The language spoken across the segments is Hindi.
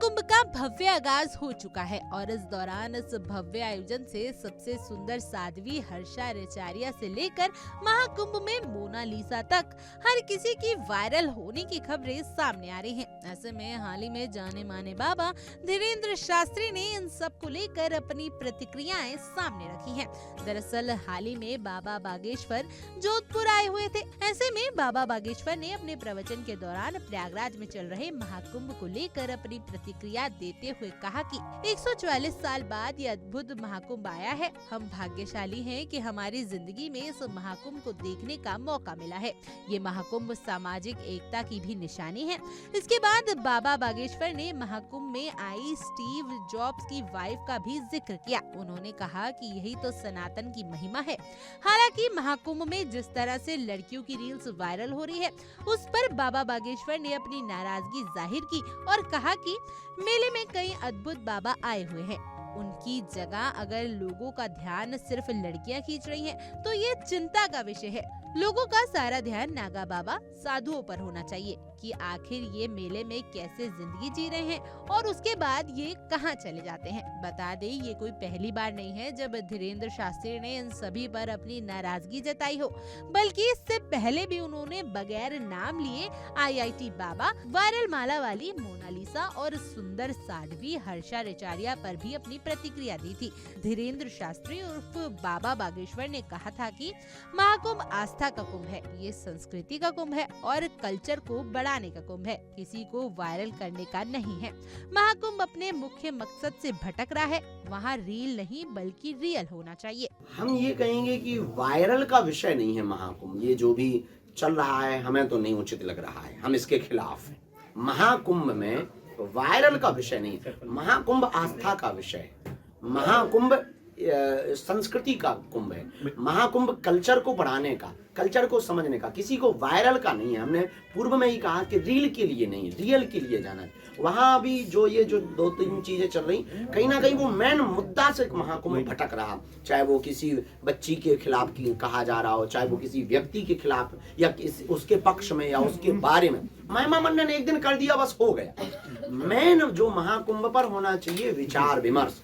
महाकुंभ का भव्य आगाज हो चुका है और इस दौरान इस भव्य आयोजन से सबसे सुंदर साध्वी हर्षा रेचारिया से लेकर महाकुंभ में मोनालिसा तक हर किसी की वायरल होने की खबरें सामने आ रही हैं। ऐसे में हाल ही में जाने माने बाबा धीरेन्द्र शास्त्री ने इन सब को लेकर अपनी प्रतिक्रियाएं सामने रखी हैं। दरअसल हाल ही में बाबा बागेश्वर जोधपुर आए हुए थे। ऐसे में बाबा बागेश्वर ने अपने प्रवचन के दौरान प्रयागराज में चल रहे महाकुंभ को लेकर अपनी प्रतिक्रिया देते हुए कहा कि 144 साल बाद ये अद्भुत महाकुंभ आया है। हम भाग्यशाली हैं कि हमारी जिंदगी में इस महाकुंभ को देखने का मौका मिला है। ये महाकुंभ सामाजिक एकता की भी निशानी है। इसके बाद बाबा बागेश्वर ने महाकुंभ में आई स्टीव जॉब्स की वाइफ का भी जिक्र किया। उन्होंने कहा कि यही तो सनातन की महिमा है। हालांकि महाकुंभ में जिस तरह से लड़कियों की रील्स वायरल हो रही है, उस पर बाबा बागेश्वर ने अपनी नाराजगी जाहिर की और कहा कि मेले में कई अद्भुत बाबा आए हुए हैं। उनकी जगह अगर लोगों का ध्यान सिर्फ लड़कियां खींच रही हैं, तो ये चिंता का विषय है। लोगों का सारा ध्यान नागा बाबा साधुओं पर होना चाहिए कि आखिर ये मेले में कैसे जिंदगी जी रहे हैं और उसके बाद ये कहां चले जाते हैं। बता दें, ये कोई पहली बार नहीं है जब धीरेन्द्र शास्त्री ने इन सभी पर अपनी नाराजगी जताई हो, बल्कि इससे पहले भी उन्होंने बगैर नाम लिए IIT बाबा, वायरल माला वाली मोनालिसा और सुंदर साध्वी हर्षा रेचारिया पर भी अपनी प्रतिक्रिया दी थी। धीरेन्द्र शास्त्री उर्फ बाबा बागेश्वर ने कहा था कि महाकुंभ आस्था का कुंभ है, ये संस्कृति का कुंभ है और कल्चर को बढ़ाने का कुंभ है, किसी को वायरल करने का नहीं है। महाकुंभ अपने मुख्य मकसद से भटक रहा है, वहाँ रील नहीं बल्कि रियल होना चाहिए। हम ये कहेंगे कि वायरल का विषय नहीं है महाकुंभ। ये जो भी चल रहा है हमें तो नहीं उचित लग रहा है, हम इसके खिलाफ हैं। महाकुंभ में वायरल का विषय नहीं है, महाकुंभ आस्था का विषय है। महाकुंभ संस्कृति का कुंभ है। महाकुंभ कल्चर को बढ़ाने का, कल्चर को समझने का, किसी को वायरल का नहीं है। हमने पूर्व में ही कहा कि रील के लिए नहीं, रियल के लिए जाना है। वहां भी जो दो तीन चीजें चल रही, कहीं ना कहीं वो मेन मुद्दा से महाकुंभ भटक रहा। चाहे वो किसी बच्ची के खिलाफ कहा जा रहा हो, चाहे वो किसी व्यक्ति के खिलाफ या उसके पक्ष में या उसके बारे में। महिमा मंडन ने एक दिन कर दिया, बस हो गया। मेन जो महाकुंभ पर होना चाहिए विचार विमर्श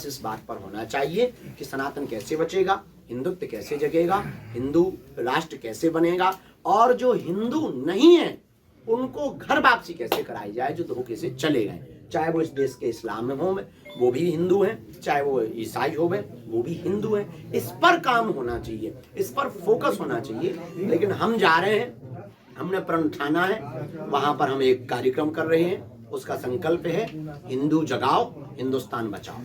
इस बात पर होना चाहिए कि सनातन कैसे बचेगा, हिंदुत्व कैसे जगेगा, हिंदू राष्ट्र कैसे बनेगा, और जो हिंदू नहीं है उनको घर वापसी कैसे कराई जाए जो धोखे से चले गए। चाहे वो इस देश के इस्लाम में हो, वो भी हिंदू हैं, चाहे वो ईसाई हो, वो भी हिंदू हैं। इस पर काम होना चाहिए, इस पर फोकस होना चाहिए। लेकिन हम जा रहे हैं, हमने प्रण उठाना है, वहां पर हम एक कार्यक्रम कर रहे हैं। उसका संकल्प है हिंदू जगाओ, हिंदुस्तान बचाओ।